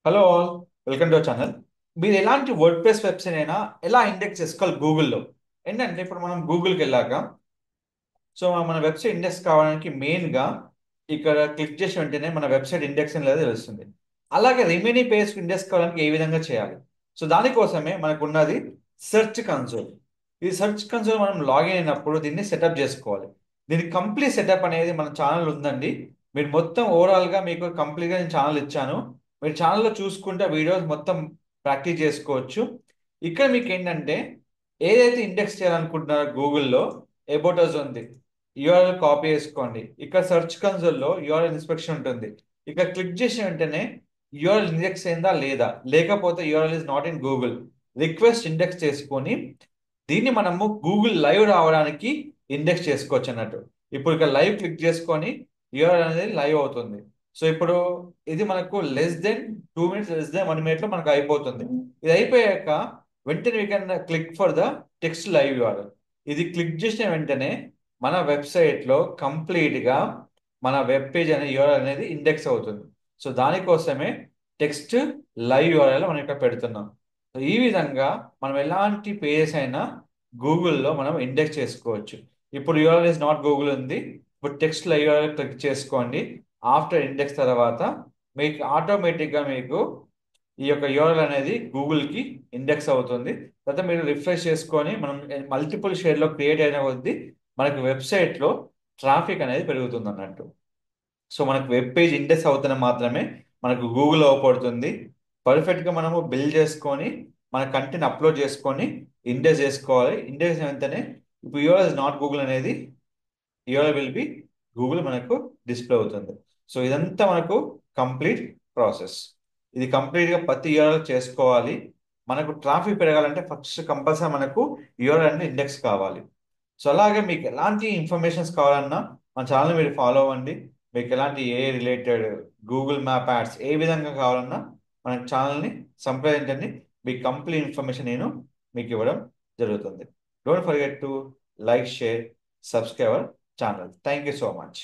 Hello all, welcome to our channel. మీరు ఎలాంటి word press website అయినా ఎలా ఇండెక్స్ చేసుకోవాలి గూగుల్లో. ఏంటంటే ఇప్పుడు మనం గూగుల్కి వెళ్ళాక మన వెబ్సైట్ ఇండెక్స్ కావడానికి మెయిన్గా ఇక్కడ క్లిక్ చేసిన వెంటనే మన వెబ్సైట్ ఇండెక్స్ అనేది తెలుస్తుంది. అలాగే రిమైనింగ్ పేజ్ ఇండెక్స్ కావడానికి ఏ విధంగా చేయాలి. దానికోసమే మనకు ఉన్నది సెర్చ్ కన్సోల్. ఈ సెర్చ్ కన్సోల్ మనం లాగిన్ అయినప్పుడు దీన్ని సెటప్ చేసుకోవాలి. దీని కంప్లీట్ సెటప్ అనేది మన ఛానల్ ఉందండి. మీరు మొత్తం ఓవరాల్గా మీకు కంప్లీట్గా నేను ఛానల్ ఇచ్చాను. మీరు ఛానల్లో చూసుకుంటే వీడియోస్ మొత్తం ప్రాక్టీస్ చేసుకోవచ్చు. ఇక్కడ మీకు ఏంటంటే ఏదైతే ఇండెక్స్ చేయాలనుకుంటున్నారో గూగుల్లో అబౌట్ అస్ ఉంది. యూఆర్ఎల్ కాపీ చేసుకోండి. ఇక్కడ సెర్చ్ కన్సోల్లో యూఆర్ఎల్ ఇన్స్పెక్షన్ ఉంటుంది. ఇక్కడ క్లిక్ చేసిన వెంటనే యూఆర్ఎల్ ఇండెక్స్ అయిందా లేదా, లేకపోతే URL is not in Google request index చేసుకొని దీన్ని మనము గూగుల్ లైవ్ రావడానికి ఇండెక్స్ చేసుకోవచ్చు అన్నట్టు. ఇప్పుడు ఇక్కడ లైవ్ క్లిక్ చేసుకొని యూఆర్ఎల్ అనేది లైవ్ అవుతుంది. ఇప్పుడు ఇది మనకు less than 2 minutes, less than 1 minute లో మనకు అయిపోతుంది. ఇది అయిపోయాక వెంటనే we can click for the text live URL. ఇది క్లిక్ చేసిన వెంటనే మన వెబ్సైట్ లో కంప్లీట్ గా మన వెబ్ పేజ్ అనే యూఆర్ఎల్ అనేది ఇండెక్స్ అవుతుంది. దానికోసమే టెక్స్ట్ లైవ్ యూఆర్ఎల్ మనం ఇక్కడ పెడుతున్నాం. ఈ విధంగా మనం ఎలాంటి పేజెస్ అయినా గూగుల్లో మనం ఇండెక్స్ చేసుకోవచ్చు. ఇప్పుడు యూఆర్ఎల్ ఇస్ నాట్ గూగుల్ ఉంది. ఇప్పుడు టెక్స్ట్ లైవ్ యూఆర్ఎల్ క్లిక్ చేసుకోండి. ఆఫ్టర్ ఇండెక్స్ తర్వాత మీకు ఆటోమేటిక్గా మీకు ఈ యొక్క యూఆర్ఎల్ అనేది గూగుల్కి ఇండెక్స్ అవుతుంది. తర్వాత మీరు రిఫ్రెష్ చేసుకొని మనం మల్టిపుల్ షేర్లో క్రియేట్ అయిన కొద్దీ మనకు వెబ్సైట్లో ట్రాఫిక్ అనేది పెరుగుతుంది అన్నట్టు. మనకు వెబ్ పేజ్ ఇండెక్స్ అవుతున్న మాత్రమే మనకు గూగుల్ అవపడుతుంది. పర్ఫెక్ట్గా మనము బిల్డ్ చేసుకొని మన కంటెంట్ అప్లోడ్ చేసుకొని ఇండెక్స్ చేసుకోవాలి. ఇండెక్స్ వెంటనే ఇప్పుడు యూఆర్ఎల్ నాట్ గూగుల్ అనేది యూఆర్ఎల్ విల్ బి గూగుల్ మనకు డిస్ప్లే అవుతుంది. ఇదంతా మనకు కంప్లీట్ ప్రాసెస్. ఇది కంప్లీట్గా ప్రతి యూఆర్ఎల్ చేసుకోవాలి. మనకు ట్రాఫిక్ పెరగాలంటే ఫస్ట్ కంపల్సరీ మనకు యూఆర్ఎల్ అనేది ఇండెక్స్ కావాలి. అలాగే మీకు ఎలాంటి ఇన్ఫర్మేషన్స్ కావాలన్నా మన ఛానల్ మీరు ఫాలో అవ్వండి. మీకు ఎలాంటి ఏ రిలేటెడ్ గూగుల్ మ్యాప్ యాడ్స్ ఏ విధంగా కావాలన్నా మన ఛానల్ని సంప్రదించండి. మీకు కంప్లీట్ ఇన్ఫర్మేషన్ నేను మీకు ఇవ్వడం జరుగుతుంది. Don't forget to like, share, subscribe our channel. Thank you so much.